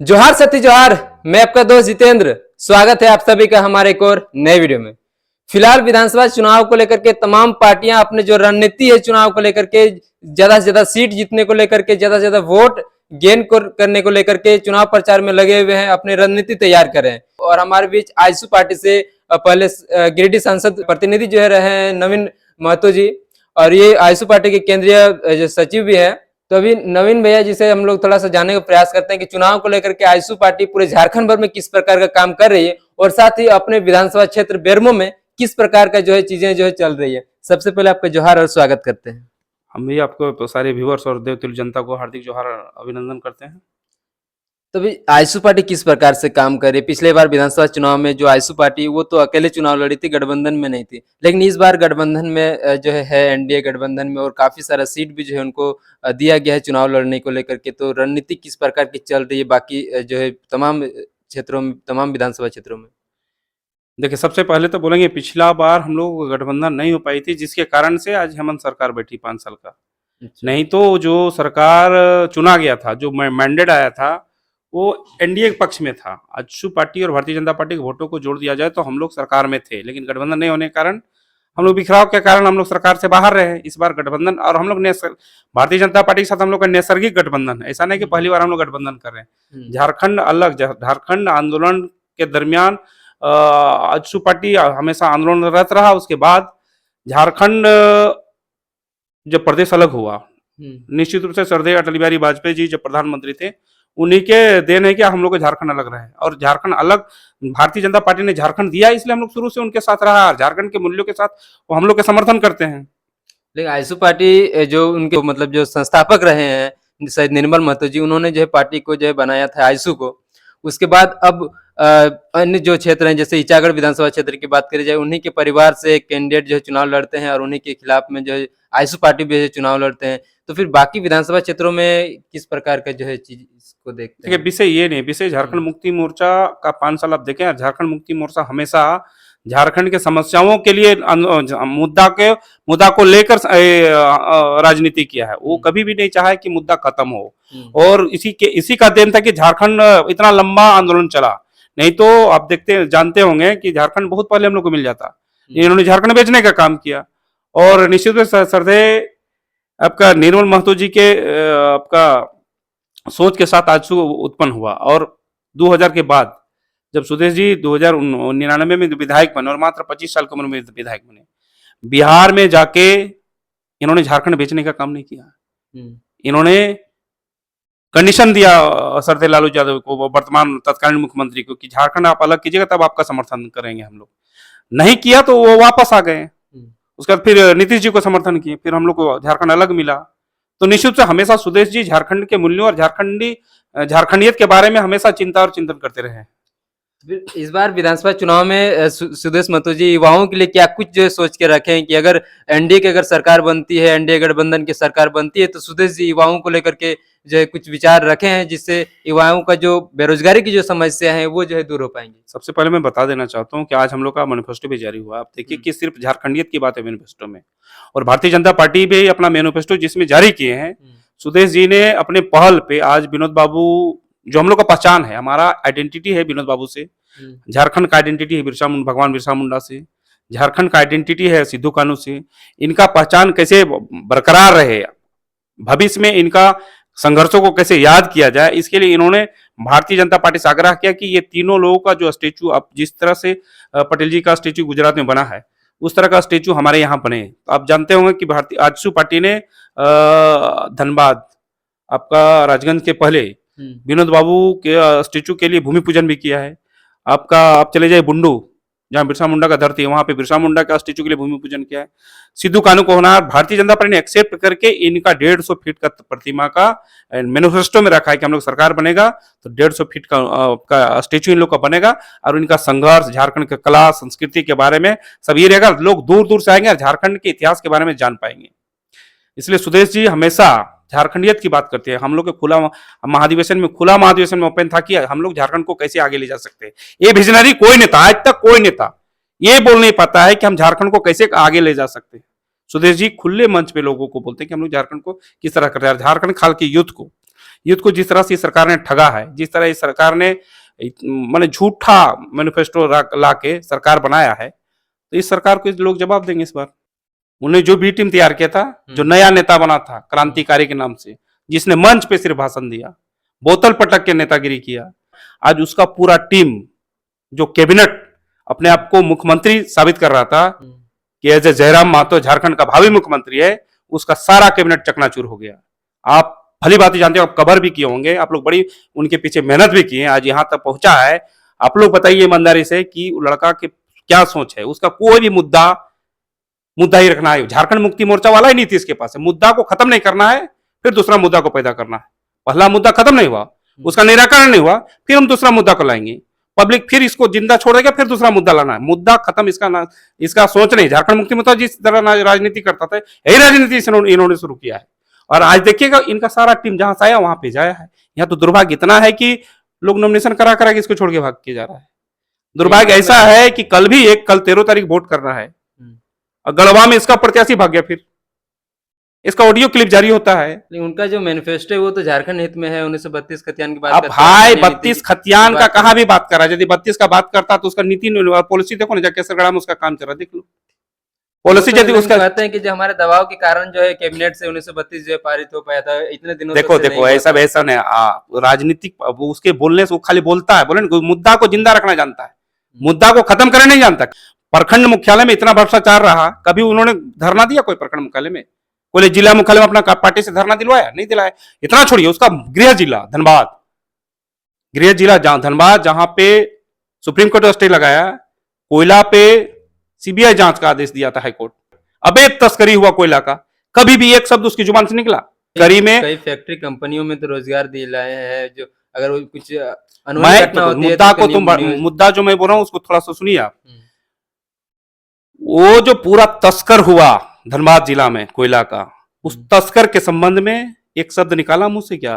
जोहार सती जोहार। मैं आपका दोस्त जितेंद्र। स्वागत है आप सभी का हमारे एक और नए वीडियो में। फिलहाल विधानसभा चुनाव को लेकर के तमाम पार्टियां अपने जो रणनीति है चुनाव को लेकर के ज्यादा से ज्यादा सीट जीतने को लेकर के ज्यादा से ज्यादा वोट गेन करने को लेकर के चुनाव प्रचार में लगे हुए हैं, अपनी रणनीति तैयार कर रहे हैं। और हमारे बीच आजसू पार्टी से पहले गिरिडीह सांसद प्रतिनिधि जो है रहे हैं नवीन महतो जी, और ये आजसू पार्टी के केंद्रीय जो सचिव भी है। तो अभी नवीन भैया जी से हम लोग थोड़ा सा जानने का प्रयास करते हैं कि चुनाव को लेकर के आजसू पार्टी पूरे झारखंड भर में किस प्रकार का काम कर रही है और साथ ही अपने विधानसभा क्षेत्र बेरमो में किस प्रकार का जो है चीजें जो है चल रही है। सबसे पहले आपका जोहार और स्वागत करते हैं। हम भी आपको सारे व्यूअर्स और देवतुल्य जनता को हार्दिक जोहार अभिनंदन करते हैं। तो अभी आजसू पार्टी किस प्रकार से काम कर रही है? पिछले बार विधानसभा चुनाव में जो आजसू पार्टी वो तो अकेले चुनाव लड़ी थी, गठबंधन में नहीं थी, लेकिन इस बार गठबंधन में जो है एनडीए गठबंधन में और काफी सारा सीट भी जो है उनको दिया गया है चुनाव लड़ने को लेकर के। तो रणनीति किस प्रकार की चल रही है बाकी जो है तमाम क्षेत्रों में, तमाम विधानसभा क्षेत्रों में? देखिए, सबसे पहले तो बोलेंगे पिछला बार हम लोग गठबंधन नहीं हो पाई थी, जिसके कारण से आज हेमंत सरकार बैठी 5 साल का। नहीं तो जो सरकार चुना गया था, जो मैंडेट आया था, वो एनडीए के पक्ष में था। आजसू पार्टी और भारतीय जनता पार्टी के वोटों को जोड़ दिया जाए तो हम लोग सरकार में थे, लेकिन गठबंधन नहीं होने के कारण हम लोग बिखराव के कारण हम लोग सरकार से बाहर रहे। इस बार गठबंधन और हम लोग भारतीय जनता पार्टी के साथ हम लोग का नैसर्गिक गठबंधन है। ऐसा नहीं कि पहली बार हम लोग गठबंधन कर रहे हैं। झारखंड अलग, झारखंड आंदोलन के दरमियान आजसू पार्टी हमेशा आंदोलनरत रहा। उसके बाद झारखंड जब प्रदेश अलग हुआ, निश्चित रूप से श्रद्धेय अटल बिहारी वाजपेयी जी जब प्रधानमंत्री थे, उन्हीं के देन है कि हम लोग को झारखंड अलग रहे। और झारखंड अलग भारतीय जनता पार्टी ने झारखंड दिया, इसलिए हम लोग शुरू से उनके साथ रहा। झारखंड के मूल्यों के साथ वो हम लोग के समर्थन करते हैं। लेकिन आजसू पार्टी जो उनके मतलब जो संस्थापक रहे हैं शायद निर्मल महतो जी, उन्होंने जो है पार्टी को जो है बनाया था आजसू को। उसके बाद अब अन्य जो क्षेत्र हैं जैसे इचागढ़ विधानसभा क्षेत्र की बात करी जाए, उन्हीं के परिवार से कैंडिडेट जो है चुनाव लड़ते हैं और उन्हीं के खिलाफ में जो है आजसू पार्टी भी चुनाव लड़ते हैं। तो फिर बाकी विधानसभा क्षेत्रों में किस प्रकार का जो है चीज इसको देखते हैं? विषय ये नहीं, विषय झारखंड मुक्ति मोर्चा का 5 साल आप देखें। झारखंड मुक्ति मोर्चा हमेशा झारखंड के समस्याओं के लिए मुद्दा को लेकर राजनीति किया है। वो कभी भी नहीं चाहा है कि मुद्दा खत्म हो। और इसी का देन था कि झारखंड इतना लंबा आंदोलन चला। नहीं तो आप जानते होंगे कि झारखंड बहुत पहले हम लोग को मिल जाता। इन्होंने झारखंड बेचने का काम किया। और निश्चित रूप से श्रद्धेय आपका निर्मल महतो जी के आपका सोच के साथ आजसू उत्पन्न हुआ। और 2000 के बाद जब सुदेश जी 2099 में विधायक बने और मात्र 25 साल की उम्र में विधायक बने, बिहार में जाके इन्होंने झारखंड बेचने का काम नहीं किया। इन्होंने कंडीशन दिया श्रद्धेय लालू यादव को, वर्तमान तत्कालीन मुख्यमंत्री को, कि झारखंड आप अलग कीजिएगा तब आपका समर्थन करेंगे हम लोग। नहीं किया तो वो वापस आ गए। उसके बाद फिर नीतीश जी को समर्थन किए, फिर हम लोग को झारखंड अलग मिला। तो निश्चित से हमेशा सुदेश जी झारखंड के मूल्यों और झारखंडियत के बारे में हमेशा चिंता और चिंतन करते रहे। इस बार विधानसभा चुनाव में सुदेश महतो जी युवाओं के लिए क्या कुछ जो सोच के रखे हैं कि अगर एनडीए की अगर सरकार बनती है, एनडीए गठबंधन की सरकार बनती है, तो सुदेश जी युवाओं को लेकर के जो है कुछ विचार रखे हैं जिससे युवाओं का जो बेरोजगारी की जो समस्या है वो जो है दूर हो पाएंगी? सबसे पहले मैं बता देना चाहता हूँ कि आज हम लोग का मैनिफेस्टो भी जारी हुआ। आप देखिए कि सिर्फ झारखंडियत की बात है मैनिफेस्टो में, और भारतीय जनता पार्टी भी अपना मैनिफेस्टो जिसमें जारी किए हैं। सुदेश जी ने अपने पहल पे आज विनोद बाबू, जो हम लोग का पहचान है, हमारा आइडेंटिटी है विनोद बाबू से, झारखंड का आइडेंटिटी है भगवान बिरसा मुंडा से, झारखंड का आइडेंटिटी है सिद्धू कानू से। इनका पहचान कैसे बरकरार रहे, भविष्य में इनका संघर्षों को कैसे याद किया जाए, इसके लिए इन्होंने भारतीय जनता पार्टी से आग्रह किया कि ये तीनों लोगों का जो स्टेचू, अब जिस तरह से पटेल जी का स्टेचू गुजरात में बना है, उस तरह का स्टेचू हमारे यहाँ बने। तो आप जानते होंगे कि भारतीय आजसू पार्टी ने धनबाद आपका राजगंज के पहले विनोद बाबू के स्टेचू के लिए भूमि पूजन भी किया है। आप चले जाए बुंडू, जहाँ बिरसा मुंडा का धरती है, वहां पे बिरसा मुंडा का स्टेचू के लिए भूमि पूजन किया है। सिद्धू कानू को होना भारतीय जनता पार्टी ने एक्सेप्ट करके इनका 150 फीट का प्रतिमा का मैनिफेस्टो में रखा है कि हम लोग सरकार बनेगा तो 150 फीट का स्टेचू इन लोग का बनेगा। और इनका संघर्ष, झारखंड के कला संस्कृति के बारे में सब ये रहेगा। लोग दूर दूर से आएंगे और झारखंड के इतिहास के बारे में जान पाएंगे। इसलिए सुदेश जी हमेशा झारखंडियत की बात करते हैं। हम लोग के खुला महाधिवेशन में ओपन था कि हम लोग झारखंड को कैसे आगे ले जा सकते हैं। ये विजनरी कोई नेता, आज तक कोई नेता ये बोल नहीं पाता है कि हम झारखंड को कैसे आगे ले जा सकते हैं। सुदेश जी खुले मंच पे लोगों को बोलते हैं कि हम लोग झारखंड को किस तरह करते हैं, झारखंड खाल के युद्ध को यूथ को जिस तरह से इस सरकार ने ठगा है, जिस तरह इस सरकार ने माने झूठा मैनिफेस्टो ला के सरकार बनाया है, तो इस सरकार को लोग जवाब देंगे इस बार। उन्हें जो बी टीम तैयार किया था, जो नया नेता बना था क्रांतिकारी के नाम से, जिसने मंच पे सिर्फ भाषण दिया, बोतल पटक के नेतागिरी किया, आज उसका पूरा टीम जो कैबिनेट अपने आप को मुख्यमंत्री साबित कर रहा था कि एज ए जयराम महतो झारखंड का भावी मुख्यमंत्री है, उसका सारा कैबिनेट चकनाचूर हो गया। आप भली बात जानते हो, आप कवर भी किए होंगे, आप लोग बड़ी उनके पीछे मेहनत भी किए, आज यहां तक पहुंचा है। आप लोग बताइए ईमानदारी से कि लड़का के क्या सोच है, उसका कोई भी मुद्दा ही रखना है। झारखंड मुक्ति मोर्चा वाला ही नीतीश के पास है, मुद्दा को खत्म नहीं करना है, फिर दूसरा मुद्दा को पैदा करना है। पहला मुद्दा खत्म नहीं हुआ, उसका निराकरण नहीं हुआ, फिर हम दूसरा मुद्दा को लाएंगे, पब्लिक फिर इसको जिंदा छोड़ेगा, फिर दूसरा मुद्दा लाना है। मुद्दा खत्म, इसका सोच नहीं। झारखंड मुक्ति मोर्चा जिस तरह राजनीति करता था, यही राजनीति इन्होंने शुरू किया है। और आज देखिएगा इनका सारा टीम जहां से आया वहां पे जाया है। यहाँ तो दुर्भाग्य इतना है कि लोग नॉमिनेशन करा के इसको छोड़ के भाग के जा रहा है। दुर्भाग्य ऐसा है कि कल 13 तारीख वोट करना है, और गढ़वा में इसका प्रत्याशी भाग गया, फिर इसका ऑडियो क्लिप जारी होता है। लेकिन उनका जो मैनिफेस्टो है वो तो झारखंड हित में है, 1932 खतियान की बात अब भाई 32 खतियान का कहाँ भी बात कर रहा है। यदि 32 का बात करता तो उसका नीति पॉलिसी देखो ना, केसरगढ़ में उसका काम चल रहा है, देख लो पॉलिसी। यदि उसका कहते हैं कि जो हमारे दबाव के कारण जो है कैबिनेट से 1932 जो है पारित हो पाया था, इतने दिनों देखो ऐसा नहीं। राजनीतिक उसके बोलने से वो खाली बोलता है, बोले मुद्दा को जिंदा रखना जानता है, मुद्दा को खत्म करना नहीं जानता। प्रखंड मुख्यालय में इतना भ्रष्टाचार रहा, कभी उन्होंने धरना दिया कोई प्रखंड मुख्यालय में? कोई जिला मुख्यालय में अपना पार्टी से धरना दिलवाया? नहीं दिलाया। इतना छोड़िए, उसका गृह जिला धनबाद, जहां पे सुप्रीम कोर्ट ने स्टे लगाया, कोयला पे सीबीआई जांच का आदेश दिया था हाईकोर्ट, अवैध तस्करी हुआ कोयला का, कभी भी एक शब्द उसकी जुबान से निकला? कई फैक्ट्री कंपनियों में तो रोजगार दिलाए हैं। जो अगर कुछ मुद्दा जो मैं बोल रहा हूँ उसको थोड़ा सा सुनिए आप। वो जो पूरा तस्कर हुआ धनबाद जिला में कोयला का, उस तस्कर के संबंध में एक शब्द निकाला मुंह से? क्या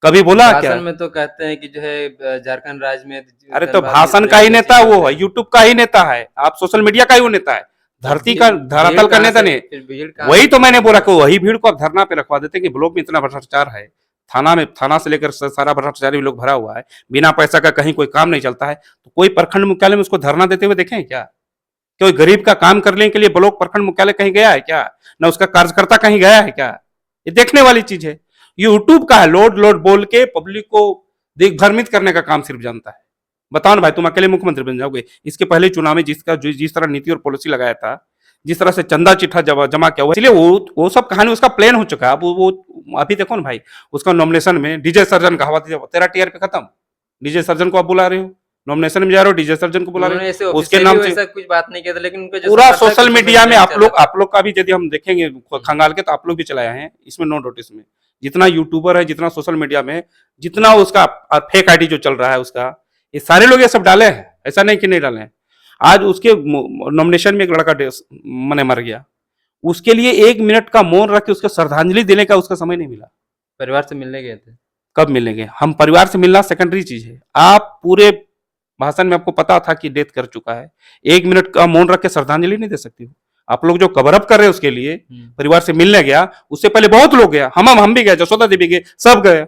कभी बोला? क्या में तो कहते हैं कि जो है झारखंड राज्य में, अरे तो भाषण का ही नेता वो है, यूट्यूब का ही नेता है, आप सोशल मीडिया का ही वो नेता है, धरती का धरातल का नेता नहीं। वही तो मैंने बोला कि वही भीड़ को आप धरना पे रखवा देते कि ब्लॉक में इतना भ्रष्टाचार है, थाना से लेकर सारा भ्रष्टाचारी लोग भरा हुआ है, बिना पैसा का कहीं कोई काम नहीं चलता है, तो कोई प्रखंड मुख्यालय में उसको धरना देते हुए देखें क्या? कोई गरीब का काम करने के लिए ब्लॉक प्रखंड मुख्यालय कहीं गया है क्या? ना उसका कार्यकर्ता कहीं गया है क्या? ये देखने वाली चीज है। यूट्यूब का है, लोड बोल के पब्लिक को भ्रमित करने का काम सिर्फ जानता है। बताओ ना भाई, तुम अकेले मुख्यमंत्री बन जाओगे? इसके पहले चुनाव में जिस तरह नीति और पॉलिसी लगाया था, जिस तरह से चंदा चिट्ठा जमा किया हुआ, इसलिए वो सब कहानी उसका प्लान हो चुका है। अब वो अभी देखो ना भाई, उसका नॉमिनेशन में डीजे सर्जन का हवा दिया, तेरा टीआरपी खत्म, डीजे सर्जन को आप बुला रहे हो, नॉमिनेशन में जा रहे हो, डीजे सर्जन को बुला रहे हो, उसके नाम से ऐसा कुछ बात नहीं किया था। लेकिन पूरा सोशल मीडिया में आप लोग का भी यदि हम देखेंगे खंगाल के, तो आप लोग भी चलाए हैं इसमें, नो डाउट। इसमें जितना यूट्यूबर है, जितना सोशल मीडिया में जितना उसका फेक आईडी जो चल रहा है उसका, ये सारे लोग ये सब डाले हैं, ऐसा नहीं कि नहीं डाले हैं। आज उसके नॉमिनेशन में एक लड़का मने मर गया, उसके लिए 1 मिनट का मौन रख के उसको श्रद्धांजलि देने का उसका समय नहीं मिला। परिवार से मिलने गए थे, कब मिलेंगे? हम परिवार से मिलना सेकेंडरी चीज है। आप पूरे भाषण में आपको पता था कि डेथ कर चुका है, 1 मिनट का मौन रख के श्रद्धांजलि नहीं दे सकती हो? आप लोग जो कवर अप कर रहे हैं उसके लिए, परिवार से मिलने गया, उससे पहले बहुत लोग गया, हम भी गए, जसोदा देवी गए, सब गए,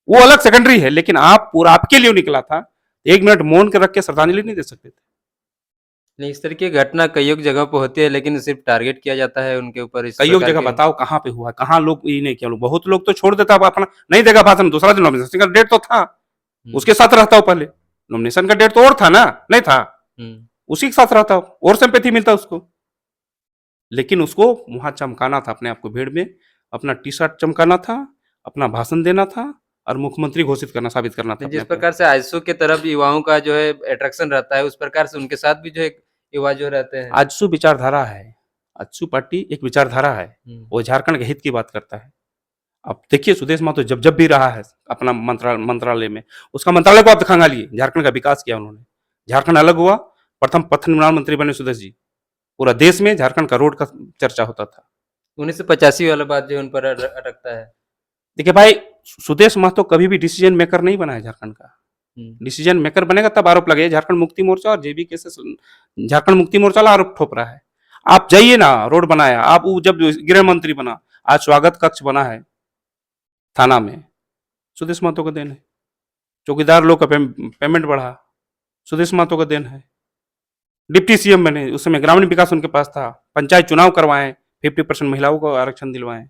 वो अलग सेकेंडरी है। लेकिन आप पूरा आपके लिए निकला था, 1 मिनट मौन के रख के श्रद्धांजलि नहीं दे सकते थे? नहीं, इस तरह की घटना कई जगह पे होती है, लेकिन सिर्फ टारगेट किया जाता है उनके ऊपर। कई जगह बताओ कहाँ पे हुआ, कहाँ लोग ये नहीं किया? बहुत लोग तो छोड़ देता, अपना नहीं देगा भाषण, दूसरा दिन नॉमिनेशन का डेट तो था, उसके साथ रहता हूँ। पहले नॉमिनेशन का डेट तो और था ना, नहीं था, उसी के साथ रहता हूँ, और सिंपैथी मिलता उसको। लेकिन उसको वहां चमकाना था अपने आप को, भीड़ में अपना टी शर्ट चमकाना था, अपना भाषण देना था, और मुख्यमंत्री घोषित करना, साबित करना था। जिस प्रकार से आजसू के तरफ युवाओं का जो है अट्रैक्शन रहता है, उस प्रकार से उनके साथ भी जो है युवा जो रहते हैं। आजसू विचारधारा है, आजसू पार्टी एक विचारधारा है, वो झारखंड के हित की बात करता है। अब देखिए सुदेश महतो जब भी रहा है अपना मंत्रालय में, उसका मंत्रालय को आप दिखांगा लिए, झारखंड का विकास किया उन्होंने। झारखंड अलग हुआ, प्रथम पथ निर्माण मंत्री बने सुदेश जी, पूरा देश में झारखंड का रोड का चर्चा होता था। 1985 वाला बात जो उन पर अटकता है। देखिए भाई, सुदेश महतो कभी भी डिसीजन मेकर नहीं बना है झारखंड का। डिसीजन मेकर बनेगा तब आरोप लगे। झारखंड मुक्ति मोर्चा और जेबी के झारखंड मुक्ति मोर्चा आरोप ठोक रहा है। आप जाइए ना, रोड बनाया, आप जब गृह मंत्री बना, आज स्वागत कक्ष बना है थाना में, सुदेश महतो का देन है। चौकीदार लोग का पेमेंट बढ़ा, सुदेश महतो का देन है। डिप्टी सीएम बने, उस समय ग्रामीण विकास उनके पास था, पंचायत चुनाव करवाएं, 50% महिलाओं को आरक्षण दिलवाएं।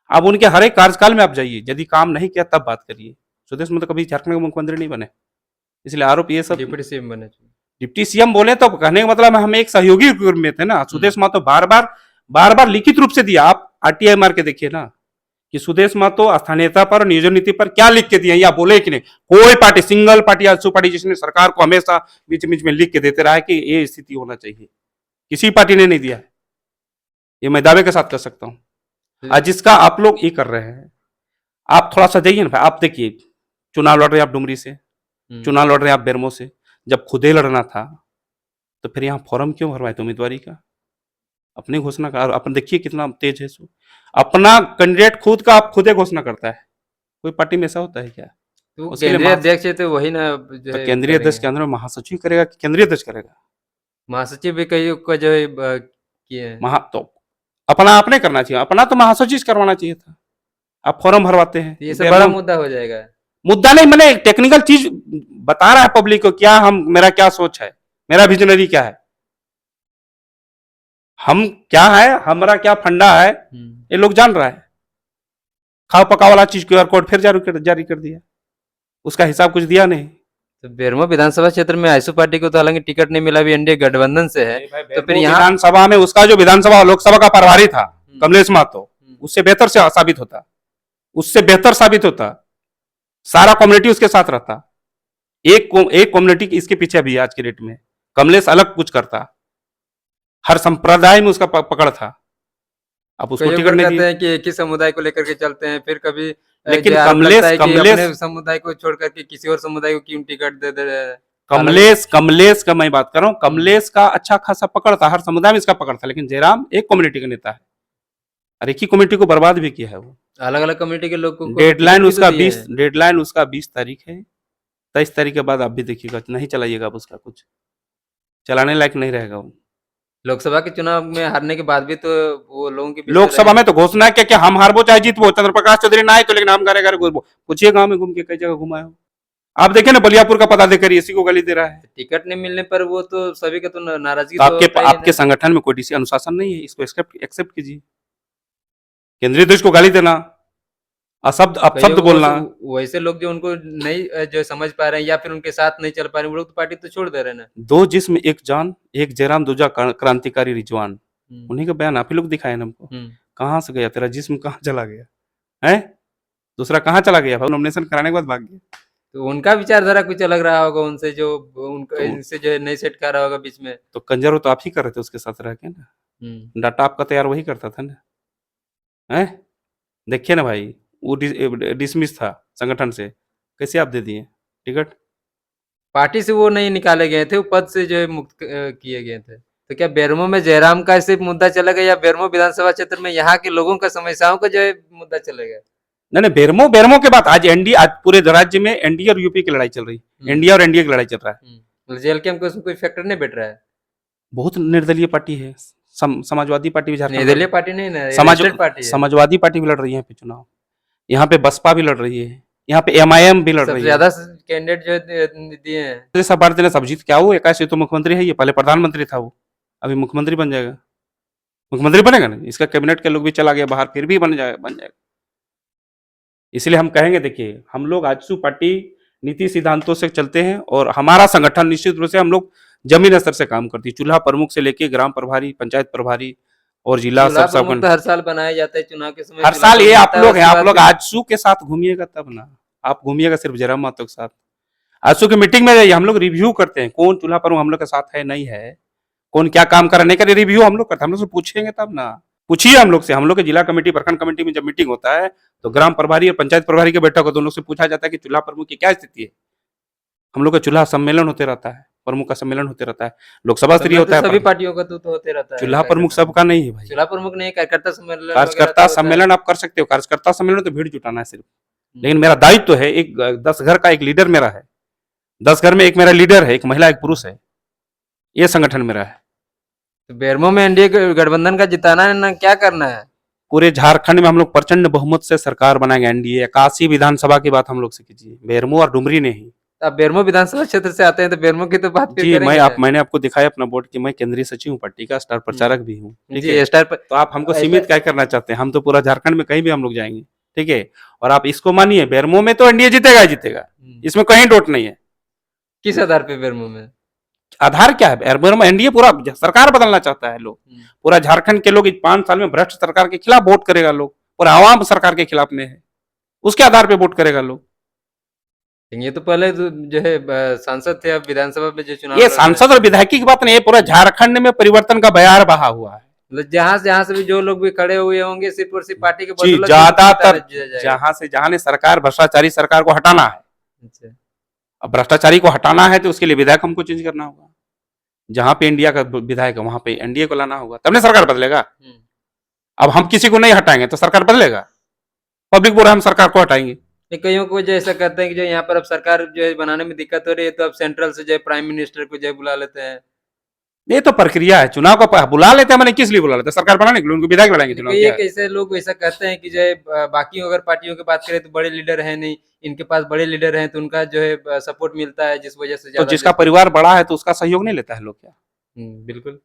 अब उनके हर एक कार्यकाल में आप जाइए, यदि काम नहीं किया तब बात करिए। सुदेश महतो कभी झारखंड के मुख्यमंत्री नहीं बने, इसलिए आरोप ये सब डिप्टी सीएम बने। डिप्टी सीएम बोले तो कहने का मतलब हम एक सहयोगी के रूप में थे ना। सुदेश महतो बार बार लिखित रूप से दिया, आप आरटीआई मार के देखिए ना कि सुदेश महतो स्थानीयता पर, नियोजन नीति पर क्या लिख के दिए, या बोले कि नहीं। कोई party, single party, AJSU party जिसने सरकार को हमेशा बीच बीच में लिख के देते रहा है कि ये स्थिति होना चाहिए, किसी पार्टी ने नहीं दिया है, ये मैं दावे के साथ कर सकता हूँ। आज जिसका आप लोग ये कर रहे हैं, आप थोड़ा सा जाइए ना भाई, आप देखिए चुनाव लड़ रहे हैं आप डुमरी से, चुनाव लड़ रहे हैं आप बेरमो से। जब खुदे लड़ना था तो फिर यहाँ फॉर्म क्यों भरवाए थे उम्मीदवारी का? अपनी घोषणा का अपन देखिए कितना तेज है सो, अपना कैंडिडेट खुद का आप खुदे घोषणा करता है। कोई पार्टी में ऐसा होता है क्या? तो उसके लिए केंद्रीय अध्यक्ष है तो वही ना जो तो है केंद्रीय अध्यक्ष के अंदर में महासचिव करेगा कि केंद्रीय अध्यक्ष करेगा? महासचिव भी कई को जो है किए हैं। तो अपना आपने करना चाहिए, अपना तो महासचिव करवाना चाहिए था। आप फॉर्म भरवाते हैं, ये सब बड़ा मुद्दा हो जाएगा। मुद्दा नहीं, मैंने टेक्निकल चीज बता रहा है पब्लिक को, क्या हम, मेरा क्या सोच है, मेरा विजनरी क्या है, हम क्या है, हमारा क्या फंडा है, ये लोग जान रहा है। खाओ पका वाला चीज QR कोड फिर जारी कर दिया, उसका हिसाब कुछ दिया नहीं। तो बेरमो विधानसभा क्षेत्र में आईसू पार्टी को तो हालांकि टिकट नहीं मिला, भी एनडीए गठबंधन से है, तो फिर यहाँ विधानसभा में उसका जो विधानसभा लोकसभा का प्रभारी था कमलेश महतो, उससे बेहतर से साबित होता, उससे बेहतर साबित होता, सारा कम्युनिटी उसके साथ रहता। एक कम्युनिटी इसके पीछे भी आज के डेट में कमलेश अलग कुछ करता, हर संप्रदाय में उसका पकड़ था। अब उसको टिकट नहीं कहते हैं कि एक ही समुदाय को लेकर के चलते हैं, फिर कभी लेकिन जो आरोप लगता है कि कमलेश अपने समुदाय को छोड़ करके किसी और समुदाय को क्यों टिकट दे दे रहे हैं। कमलेश का मैं बात कर रहा हूँ, कमलेश का अच्छा खासा पकड़ था, हर समुदाय में इसका पकड़ था। लेकिन जयराम एक कम्युनिटी का नेता है और एक ही कम्युनिटी को बर्बाद भी किया है वो। अलग अलग कम्युनिटी के लोगों को डेडलाइन उसका 20 तारीख है, 23 तारीख के बाद आप भी देखिएगा, नहीं चलाइएगा आप उसका, कुछ चलाने लायक नहीं रहेगा वो। लोकसभा के चुनाव में हारने के बाद भी तो वो लोगों के लोकसभा में तो घोषणा है क्या हम हारबो चाहे जीतबो, चंद्र प्रकाश चौधरी ना आए तो, लेकिन हम घर घर घूमबो। पूछिए गांव में घूम के कई जगह घुमाए हो आप, देखिए ना बलियापुर का पदाधिकारी इसी को गाली दे रहा है। टिकट नहीं मिलने पर वो तो सभी का तो नाराजगी तो आपके संगठन में कोई डीसी अनुशासन नहीं है, इसको एक्सेप्ट कीजिए। केंद्रीय अध्यक्ष को गाली देना, अपशब्द बोलना, वैसे लोग जो उनको नहीं जो समझ पा रहे हैं या फिर उनके साथ नहीं चल पा रहे हैं, वो लोग तो पार्टी तो छोड़ दे रहे हैं ना। दो जिस्म एक जान, एक जयराम दूजा क्रांतिकारी रिजवान, उन्हीं का बयान आप ही लोग दिखाए ना हमको। कहाँ से गया तेरा जिस्म, कहाँ चला गया है, दूसरा कहाँ चला गया भाई, नॉमिनेशन कराने के बाद भाग गया। तो उनका विचारधारा कुछ अलग रहा होगा उनसे, जो उनका इनसे जो नहीं सेट कर रहा होगा बीच में। तो कंजर तो आप ही कर रहे थे उसके साथ रह के ना, डाटा आपका तैयार वही करता था ना, है। देखिए ना भाई, वो डिसमिस था संगठन से, कैसे आप दे दिए टिकट? पार्टी से वो नहीं निकाले गए थे, वो पद से जो है मुक्त किए गए थे। तो क्या बेरमो में जयराम का सिर्फ मुद्दा चलेगा या बेरमो विधानसभा क्षेत्र में यहाँ के लोगों का समस्याओं का जो है मुद्दा चलेगा? नहीं, बेरमो के बाद आज पूरे राज्य में एनडीए और यूपी की लड़ाई चल रही है, एनडीए और एनडीए की लड़ाई चल रहा है। जेल कैंप को कोई फैक्टर नहीं बैठ रहा है। बहुत निर्दलीय पार्टी है, समाजवादी पार्टी भी झारखंड, निर्दलीय पार्टी नहीं ना, समाजवादी पार्टी भी लड़ रही है पे चुनाव, यहाँ पे बसपा भी लड़ रही है, यहाँ पे MIM भी लड़ रही है। ज्यादा कैंडिडेट जो दिए हैं। सब भारतीय ने सब जीत क्या, वो 21 तो मुख्यमंत्री है, ये पहले प्रधानमंत्री था, वो अभी मुख्यमंत्री बन जाएगा, मुख्यमंत्री बनेगा ना, इसका कैबिनेट के लोग भी चला गया बाहर, फिर भी बन जाएगा। इसलिए हम कहेंगे, देखिए हम लोग आजसू पार्टी नीति सिद्धांतों से चलते हैं और हमारा संगठन निश्चित रूप से हम लोग जमीन स्तर से काम करती है, चूल्हा प्रमुख से लेके ग्राम प्रभारी, पंचायत प्रभारी और जिला सब हर साल बनाया जाता है चुनाव के समय, हर साल। ये आप लोग हैं, आप लोग आजसू के साथ घूमिएगा तब ना, आप घूमिएगा सिर्फ जयराम महतो के साथ। आजसू की मीटिंग में जाइए, हम लोग रिव्यू करते हैं, कौन चूल्हा प्रमुख हम लोग के साथ है नहीं है, कौन क्या काम कर रहा नहीं कर, रिव्यू हम लोग करते हैं। हम लोग से पूछेंगे तब ना, पूछिए हम लोग से। हम लोग के जिला कमेटी, प्रखंड कमेटी में जब मीटिंग होता है तो ग्राम प्रभारी और पंचायत प्रभारी के बैठक होता है, उन लोग से पूछा जाता है कि चूल्हा प्रमुख की क्या स्थिति है। हम लोग का चूल्हा सम्मेलन होते रहता है, प्रमुख का सम्मेलन होते रहता है, लोकसभा स्तरीय होता है, सभी पार्टियों का तो होते रहता है। चूल्हा प्रमुख सबका नहीं है भाई, चूल्हा प्रमुख नहीं, कार्यकर्ता सम्मेलन, कार्यकर्ता सम्मेलन आप कर सकते हो, कार्यकर्ता सम्मेलन तो भीड़ जुटाना है सिर्फ, लेकिन मेरा दायित्व तो है, एक 10 घर का एक लीडर मेरा है, 10 घर में एक मेरा लीडर है, एक महिला एक पुरुष है, ये संगठन मेरा है। तो बेरमो में एनडीए गठबंधन का जिताना है ना, क्या करना है? पूरे झारखंड में हम लोग प्रचंड बहुमत से सरकार बनाएंगे एनडीए। 81 विधानसभा की बात हम लोग से कीजिए, बेरमो और डुमरी ने ही। आप बेरमो विधानसभा क्षेत्र से आते हैं तो बेरमो की तो बात फिर जी, करेंगे। मैंने आपको दिखाया अपना बोर्ड कि मैं केंद्रीय सचिव हूँ पार्टी का, स्टार प्रचारक भी हूँ, ठीक जी है। स्टार पर तो आप हमको सीमित क्या करना चाहते हैं? हम तो पूरा झारखंड में कहीं भी हम लोग जाएंगे, ठीक है। और आप इसको मानिए, बेरमो में तो एनडीए जीतेगा ही जीतेगा, इसमें कहीं डाउट नहीं है। किस आधार पे बेरमो में? आधार क्या है? बेरमो में एनडीए पूरा सरकार बदलना चाहता है लोग। पूरा झारखंड के लोग इस 5 साल में भ्रष्ट सरकार के खिलाफ वोट करेगा लोग, पूरा आवाम सरकार के खिलाफ में है, उसके आधार पे वोट करेगा लोग। ये तो पहले जो है सांसद थे, अब विधानसभा में जो चुनाव ये लड़ रहे हैं। सांसद और विधायकी की बात नहीं है, पूरा झारखंड में परिवर्तन का बयार बहा हुआ है। मतलब जहां से भी जो लोग भी खड़े हुए होंगे सिर्फ और सिर्फ पार्टी के जी, बदौलत ज्यादातर जीता जाएगा। जहां से जहां ने सरकार भ्रष्टाचारी सरकार को हटाना है, अच्छा। अब भ्रष्टाचारी को हटाना है तो उसके लिए विधायक हमको चेंज करना होगा। जहां पे इंडिया का विधायक है वहां पे एनडीए को लाना होगा, तब ना सरकार बदलेगा। अब हम किसी को नहीं हटाएंगे तो सरकार बदलेगा? पब्लिक बोल रहा है हम सरकार को हटाएंगे। कईयों को जो ऐसा कहते हैं कि जो यहाँ पर अब सरकार जो है बनाने में दिक्कत हो रही है तो अब सेंट्रल से जो है प्राइम मिनिस्टर को जो है बुला लेते हैं। ये तो प्रक्रिया है, चुनाव का बुला लेते हैं, मैंने किस लिए बुला लेते हैं? सरकार बनाने के लिए, उनको विधायक लड़ाएंगे चुनाव। कई कैसे लोग ऐसा कहते हैं कि जो है बाकी अगर पार्टियों की बात करें तो बड़े लीडर है नहीं, इनके पास बड़े लीडर हैं तो उनका जो है सपोर्ट मिलता है, जिस वजह से तो जिसका परिवार बड़ा है तो उसका सहयोग नहीं लेता है लोग क्या? बिल्कुल।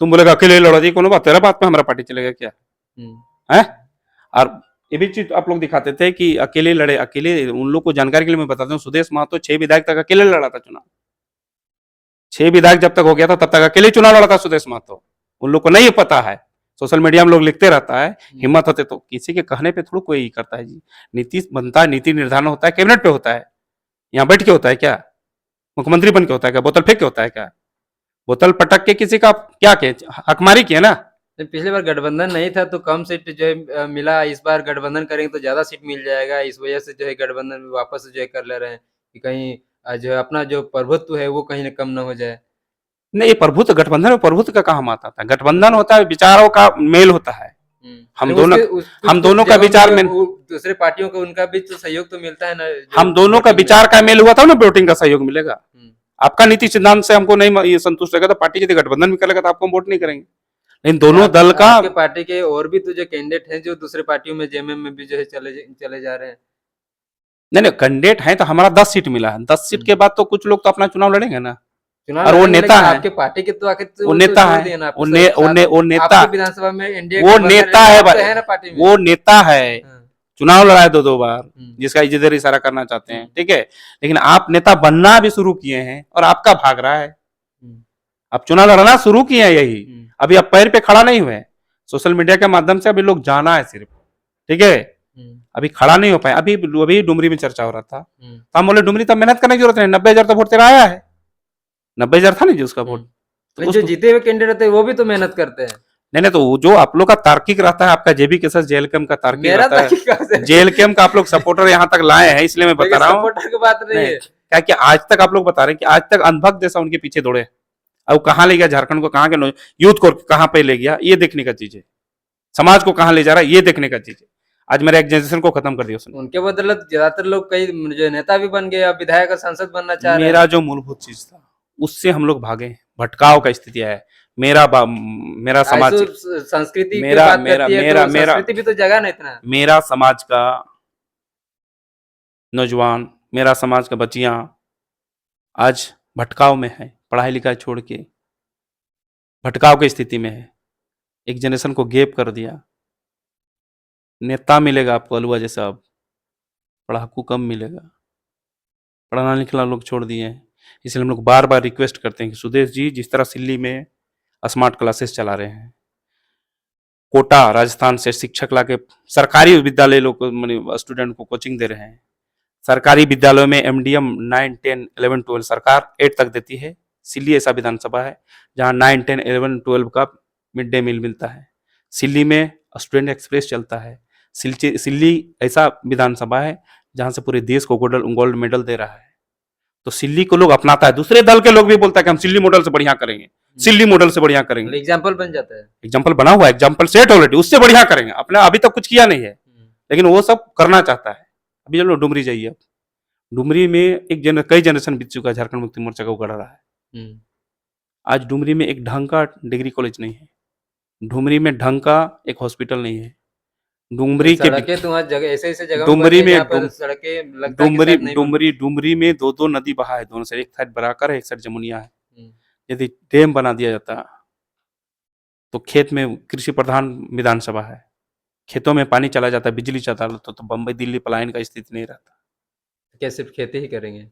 तुम बोलेगा अकेले लड़ा दी, कोनो बात, तेरा बात पे हमारा पार्टी चलेगा क्या है? और ये भी चीज आप लोग दिखाते थे कि अकेले लड़े, अकेले उन लोग को जानकारी के लिए मैं बताता हूँ, सुदेश महतो 6 विधायक तक अकेले लड़ा था चुनाव। 6 विधायक जब तक हो गया था तब तक अकेले चुनाव लड़ा था सुदेश महतो। उन लोग को नहीं पता है, सोशल मीडिया में लोग लिखते रहता है, हिम्मत होते तो किसी के कहने पे थोड़ा कोई करता है जी। नीति बनता है, नीति निर्धारण होता है, कैबिनेट पे होता है, यहाँ बैठ के होता है क्या? मुख्यमंत्री बन के होता है क्या? बोतल फेंक के होता है क्या? बोतल पटक के किसी का क्या के हकमारी की है ना? पिछली बार गठबंधन नहीं था तो कम सीट जो है मिला, इस बार गठबंधन करेंगे तो ज्यादा सीट मिल जाएगा, इस वजह से जो है गठबंधन में वापस जो है कर ले रहे हैं कि कहीं जो है अपना जो प्रभुत्व है वो कहीं न कम न हो जाए। नहीं, प्रभुत्व गठबंधन में प्रभुत्व का कहाँ मात आता है? गठबंधन होता है, विचारों का मेल होता है। हम दोनों का विचार में दूसरे पार्टियों को उनका भी तो सहयोग तो मिलता है ना। हम दोनों का विचार का मेल हुआ था ना, वोटिंग का सहयोग मिलेगा। आपका नीति सिद्धांत से हमको नहीं ये संतुष्ट रहेगा तो पार्टी यदि गठबंधन में करेगा तो आपको हम वोट नहीं करेंगे। लेकिन दोनों दल का आपके पार्टी के और भी तो जो कैंडिडेट हैं जो दूसरे पार्टियों में जेएमएम में भी जो है चले जा रहे हैं। नहीं कैंडिडेट है तो हमारा 10 सीट मिला है, 10 सीट के बाद तो कुछ लोग तो अपना चुनाव लड़ेंगे ना। और वो नेता है, आपके पार्टी के तो आखिर वो नेता है, वो नेता विधानसभा में एनडीए वो नेता है ना पार्टी में, वो नेता है, चुनाव लड़ा है 2-2 बार, जिसका इधर इशारा करना चाहते हैं, ठीक है। लेकिन आप नेता बनना भी शुरू किए हैं और आपका भाग रहा है। आप चुनाव लड़ना शुरू किए हैं, यही अभी आप पैर पे खड़ा नहीं हुए। सोशल मीडिया के माध्यम से अभी लोग जाना है सिर्फ, ठीक है, अभी खड़ा नहीं हो पाए। अभी डुमरी में चर्चा हो रहा था तो हम बोले डुमरी तब मेहनत करने की जरूरत नहीं, 90,000 तो वोट तेरा आया है, 90,000 था नहीं जो उसका वोट। तो जो जीते हुए कैंडिडेट है वो भी तो मेहनत करते हैं। नहीं तो जो आप लोग का तार्किक रहता है, आपका जेबी के साथ जेएलकेएम का तार्किक रहता है, जेएलकेएम का आप लोग सपोर्टर यहाँ तक लाए हैं, इसलिए मैं बता रहा हूँ। सपोर्टर की बात नहीं है, क्या कि आज तक आप लोग बता रहे हैं कि आज तक अंधभक्त जैसा उनके पीछे दौड़े, अब कहाँ ले गया झारखंड को, कहाँ के यूथ को कहाँ पे ले गया, ये देखने का चीज है। समाज को कहाँ ले जा रहा है ये देखने का चीज है। आज मेरा एक जनरेशन को खत्म कर दिया उसने। उनके बदौलत ज्यादातर लोग कई जो नेता भी बन गए, अब विधायक और सांसद बनना चाह रहे हैं। मेरा जो मूलभूत चीज था उससे हम लोग भागे, भटकाव का स्थिति है। मेरा समाज, संस्कृति संस्कृति भी तो जगह नहीं इतना। मेरा समाज का नौजवान, मेरा समाज का बच्चियां आज भटकाव में है, पढ़ाई लिखाई छोड़ के भटकाव की स्थिति में है। एक जनरेशन को गैप कर दिया। नेता मिलेगा आपको अलुआ जैसा, अब पढ़ाकू कम मिलेगा, पढ़ना लिखना लोग छोड़ दिए हैं। इसलिए हम लोग बार बार रिक्वेस्ट करते हैं कि सुदेश जी, जिस तरह सिल्ली में स्मार्ट क्लासेस चला रहे हैं, कोटा राजस्थान से शिक्षक लाके सरकारी विद्यालय लोग स्टूडेंट को कोचिंग दे रहे हैं। सरकारी विद्यालयों में एमडीएम 9, 10, 11, 12 सरकार 8 तक देती है। सिल्ली ऐसा विधानसभा है जहां 9, 10, 11, 12 का मिड डे मील मिलता है। सिल्ली में स्टूडेंट एक्सप्रेस चलता है। सिल्ली ऐसा विधानसभा है जहां से पूरे देश को गोल्ड मेडल दे रहा है। तो सिल्ली को लोग अपनाता है। दूसरे दल के लोग भी बोलता है कि हम सिल्ली मॉडल से बढ़िया करेंगे, सिल्ली मॉडल से बढ़िया करेंगे। एग्जाम्पल बन जाता है, एग्जाम्पल बना हुआ है, एग्जाम्पल सेट ऑलरेडी, उससे बढ़िया करेंगे। अपने अभी तक कुछ किया नहीं है लेकिन वो सब करना चाहता है। अभी चलो डुमरी जाइए, अब डुमरी में कई जनरेशन बीत चुका है, झारखंड मुक्ति मोर्चा का उगड़ रहा है। आज डुमरी में एक ढंग का डिग्री कॉलेज नहीं है, डुमरी में ढंग का एक हॉस्पिटल नहीं है, डुमरी के सड़कें तो वहाँ जगह ऐसे ऐसे जगह बन डुमरी रही है में जहाँ पर सड़कें लगता है कि शायद नहीं बन डुमरी में दो नदी बहा है, दोनों से एक साइड बराकर है, एक साइड जमुनिया है। हम्म, यदि डैम बना दिया जाता तो खेत में कृषि प्रधान विधानसभा है, खेतों में पानी चला जाता, बिजली चला तो बम्बई दिल्ली पलायन का स्थिति नहीं रहता। क्या सिर्फ खेती ही करेंगे?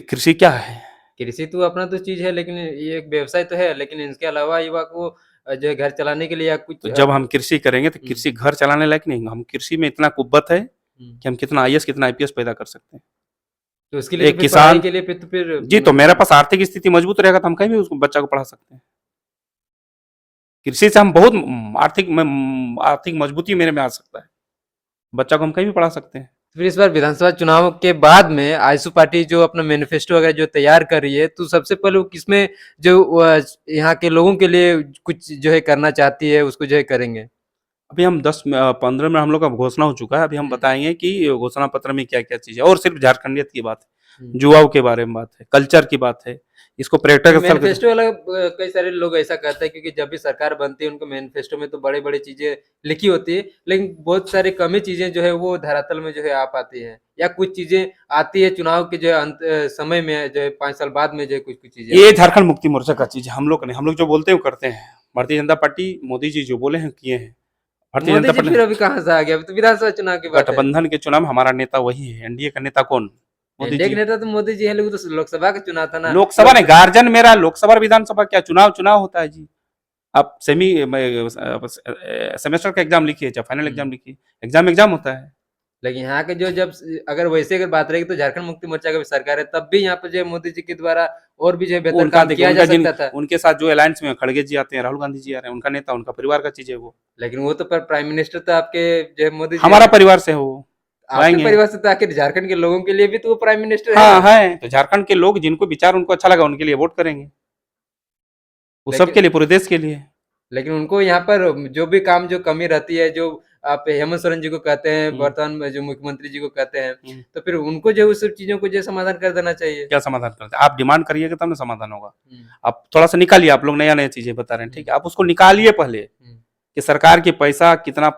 कृषि क्या है? कृषि तो अपना तो चीज है, लेकिन ये एक व्यवसाय तो है, लेकिन इसके अलावा युवा को जो है घर चलाने के लिए या कुछ तो जब हम कृषि करेंगे तो कृषि घर चलाने लायक नहीं, हम कृषि में इतना कुव्वत है कि हम कितना आईएएस कितना आईपीएस पैदा कर सकते हैं। तो उसके लिए तो एक फिर पढ़ाई किसान के लिए फिर तो फिर जी, तो मेरे पास आर्थिक स्थिति मजबूत रहेगा तो हम कहीं भी उसको बच्चा को पढ़ा सकते हैं। कृषि से हम बहुत आर्थिक मजबूती मेरे में आ सकता है, बच्चा को हम कहीं भी पढ़ा सकते हैं। फिर इस बार विधानसभा चुनाव के बाद में आजसू पार्टी जो अपना मैनिफेस्टो वगैरह जो तैयार कर रही है, तो सबसे पहले वो किसमें जो यहाँ के लोगों के लिए कुछ जो है करना चाहती है उसको जो है करेंगे? अभी हम 10-15 में हम लोग का घोषणा हो चुका है, अभी हम बताएंगे कि घोषणा पत्र में क्या क्या चीज है, और सिर्फ झारखंडियत की बात है, युवाओं के बारे में बात है, कल्चर की बात है, इसको पर्यटक स्थल मैनिफेस्टो वाला कई सारे लोग ऐसा कहते हैं, क्योंकि जब भी सरकार बनती है उनको मैनिफेस्टो में तो बड़े बड़ी चीजें लिखी होती है, लेकिन बहुत सारी कमी चीजें जो है वो धरातल में जो है आ पाती है, या कुछ चीजें आती है चुनाव के जो है समय में जो है 5 साल बाद में जो है कुछ कुछ चीजें ये झारखंड मुक्ति मोर्चा का चीज है, हम लोग नहीं, हम लोग जो बोलते हैं वो करते हैं। भारतीय जनता पार्टी मोदी जी जो बोले हैं किए हैं। भारतीय मोदी जनता जी फिर पार्टी अभी कहाँ से आ गया? अभी तो विधानसभा चुनाव की बात है। गठबंधन के चुनाव में हमारा नेता वही है, एनडीए का नेता कौन? मोदी एनडीए के जी। नेता तो मोदी जी है, लेकिन तो लोकसभा का चुनाव था ना। लोकसभा ने गार्जियन मेरा लोकसभा और विधानसभा क्या चुनाव होता है जी। आप सेमेस्टर का एग्जाम लिखिए चाहे फाइनल एग्जाम लिखिए, एग्जाम होता है। लेकिन यहाँ के जो जब अगर वैसे अगर बात रहेगी तो झारखंड मुक्ति मोर्चा का भी सरकार है, तब भी यहाँ पे जो है मोदी जी के द्वारा और भी जो है बेहतर उनका काम देखिए, किया जा उनका जिन सकता था। उनके साथ जो अलायंस में खड़गे जी आते हैं, राहुल गांधी जी आ रहे हैं, उनका नेता उनका परिवार का चीज है वो। लेकिन वो तो प्राइम मिनिस्टर तो आपके जो है मोदी जी हमारा है। परिवार से है वो, आपके आएंगे। परिवार से तो आखिर झारखंड के लोगों के लिए भी तो वो प्राइम मिनिस्टर है हाँ ना। है, तो झारखंड के लोग जिनको विचार उनको अच्छा लगा उनके लिए वोट करेंगे, वो लेकिन सबके लिए, पूरे देश के लिए। लेकिन उनको यहाँ पर जो भी काम जो कमी रहती है, जो आप हेमंत सोरेन जी को कहते हैं, वर्तमान में जो मुख्यमंत्री जी को कहते हैं, तो फिर उनको जो उस सब चीजों को जो समाधान कर देना चाहिए। क्या समाधान करते हैं? आप डिमांड करिएगा तब ना समाधान होगा। आप थोड़ा सा निकालिए, आप लोग नया नया चीजें बता रहे हैं, ठीक है, आप उसको निकालिए पहले कि सरकार की पैसा कितना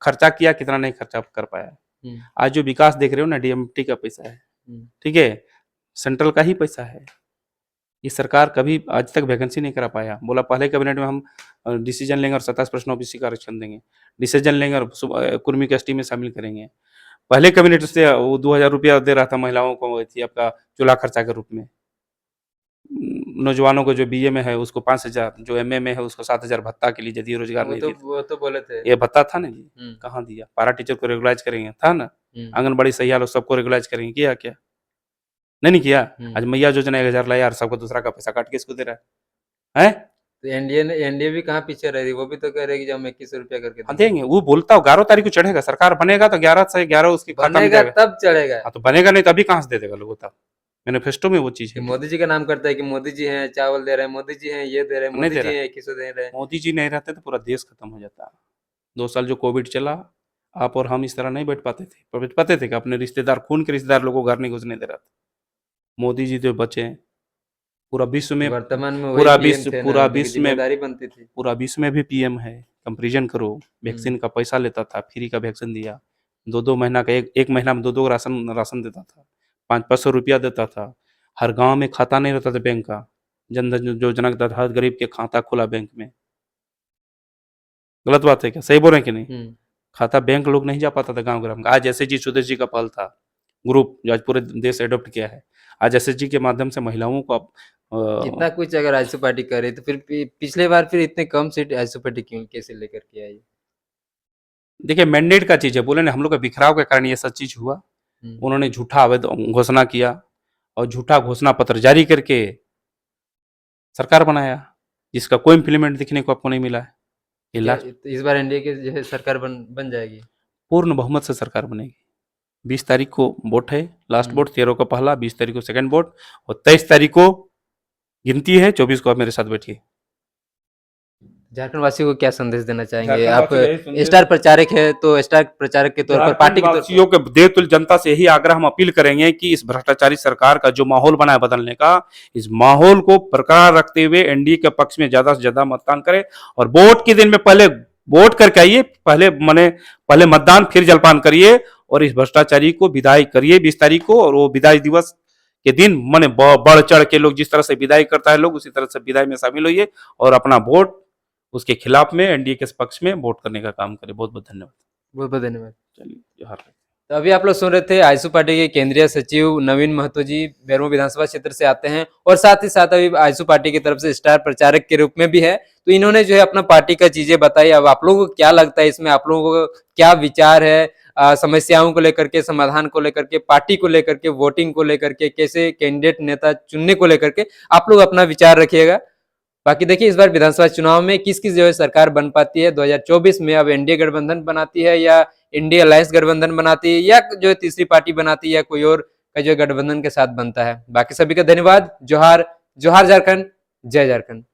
खर्चा किया, कितना नहीं खर्चा कर पाया। आज जो विकास देख रहे हो ना, डीएमटी का पैसा है, ठीक है, सेंट्रल का ही पैसा है। ये सरकार कभी आज तक वैकेंसी नहीं करा पाया। बोला पहले कैबिनेट में हम डिसीजन लेंगे और 27 प्रश्न ओबीसी का आरक्षण देंगे, डिसीजन लेंगे और कुर्मी की एसटी में शामिल करेंगे। पहले कैबिनेट से वो 2000 रुपया दे रहा था महिलाओं को, थी आपका चूल्हा खर्चा के रूप में। नौजवानों को जो बीए में है उसको 5000, जो एमए में है उसको 7000 भत्ता के लिए जदयू रोजगार नहीं दिया। वो तो बोले थे ये भत्ता था ना जी, कहाँ दिया? पारा टीचर को रेगुलाइज करेंगे था ना, आंगनबाड़ी सहिया लोग सबको रेगुलाइज करेंगे, किया क्या? नहीं किया। आज मैया योजना 1000 लाया और सबको दूसरा का पैसा काट के इसको दे रहा है। तो एनडीए भी कहाँ पीछे रह रही, वो भी तो कह रही कि हम 2100 रुपया करके देंगे। वो बोलता हूँ 11 तारीख को चढ़ेगा, सरकार बनेगा तो 11 से 11 उसकी बनेगा तब चढ़ेगा। हाँ, तो बनेगा नहीं तो अभी कहाँ से दे देगा लोगों तब? मैनिफेस्टो में वो चीज है। मोदी जी का नाम करता है कि मोदी जी हैं चावल दे रहे हैं, मोदी जी हैं ये दे रहे हैं, मोदी जी हैं 2100 दे रहे हैं। मोदी जी नहीं रहते तो पूरा देश खत्म हो जाता। 2 साल जो कोविड चला, आप और हम इस तरह नहीं बैठ पाते थे कि अपने रिश्तेदार, खून के रिश्तेदार लोगों को घर नहीं घुसने दे रहा था। मोदी जी तो बचे, पूरा विश्व में, वर्तमान में पूरा विश्व में बनती थी, पूरा विश्व में भी पीएम है। कंपेरिजन करो, वैक्सीन का पैसा लेता था, फ्री का वैक्सीन दिया, 2-2 महीना का, एक महीना में 2-2 राशन देता था, 500-500 रुपया देता था। हर गांव में खाता नहीं रहता था बैंक का, जनधन योजना के तहत हर गरीब के खाता खुला बैंक में। गलत बात है क्या? सही बोल रहे हैं कि नहीं? खाता बैंक लोग नहीं जा पाता था गांव ग्राम का। आज एसएचजी सुदेश जी का पहल था, ग्रुप जो आज पूरे देश एडॉप्ट किया है। आज एसएचजी के माध्यम से महिलाओं को इतना कुछ अगर आजसू पार्टी करे तो फिर पिछले बार फिर इतने कम सीट आजसू पार्टी क्यों कैसे लेकर के आई? देखिए, मैंडेट का चीज है, बोले ना हम लोग का बिखराव के कारण ये सब चीज हुआ। उन्होंने झूठा आवेदन घोषणा किया और झूठा घोषणा पत्र जारी करके सरकार बनाया, जिसका कोई इम्प्लीमेंट दिखने को आपको नहीं मिला है। इस बार एनडीए की जो है सरकार बन जाएगी, पूर्ण बहुमत से सरकार बनेगी। 20 तारीख को वोट है, लास्ट वोट, 13 को पहला, 20 तारीख को सेकंड वोट और 23 तारीख को गिनती है। 24 को आप मेरे साथ बैठिए। झारखंड वासियों को क्या संदेश देना चाहेंगे आप? स्टार प्रचारक है तो स्टार प्रचारक के तौर पर पार्टी वासियों के देवतुल्य जनता से यही आग्रह हम अपील करेंगे कि इस भ्रष्टाचारी सरकार का जो माहौल बना है बदलने का, इस माहौल को बरकरार रखते हुए एनडीए के पक्ष में ज्यादा से ज्यादा मतदान करें और वोट के दिन में पहले वोट करके आइए, पहले मतदान फिर जलपान करिए और इस भ्रष्टाचारी को विदाई करिए 20 तारीख को। और वो विदाई दिवस के दिन बढ़ चढ़ के लोग जिस तरह से विदाई करता है लोग, उसी तरह से विदाई में शामिल होइए और अपना वोट उसके खिलाफ में, एनडीए के पक्ष में वोट करने का काम करें। बहुत बहुत धन्यवाद। बहुत बहुत धन्यवाद। चलिए, जोहार। तो अभी आप लोग सुन रहे थे आजसू पार्टी के केंद्रीय सचिव नवीन महतो जी, बेरमो विधानसभा क्षेत्र से आते हैं और साथ ही साथ अभी आजसू पार्टी की तरफ से स्टार प्रचारक के रूप में भी है। तो इन्होंने जो है अपना पार्टी का चीजें बताई। अब आप लोगों को क्या लगता है इसमें, आप लोगों को क्या विचार है समस्याओं को लेकर के, समाधान को लेकर के, पार्टी को लेकर के, वोटिंग को लेकर के, कैसे कैंडिडेट नेता चुनने को लेकर के, आप लोग अपना विचार रखिएगा। बाकी देखिए इस बार विधानसभा चुनाव में किस किस जो है सरकार बन पाती है 2024 में। अब एनडीए गठबंधन बनाती है या इंडिया अलायंस गठबंधन बनाती है या जो तीसरी पार्टी बनाती है या कोई और का जो गठबंधन के साथ बनता है। बाकी सभी का धन्यवाद। जोहार, जोहार झारखंड, जय झारखंड।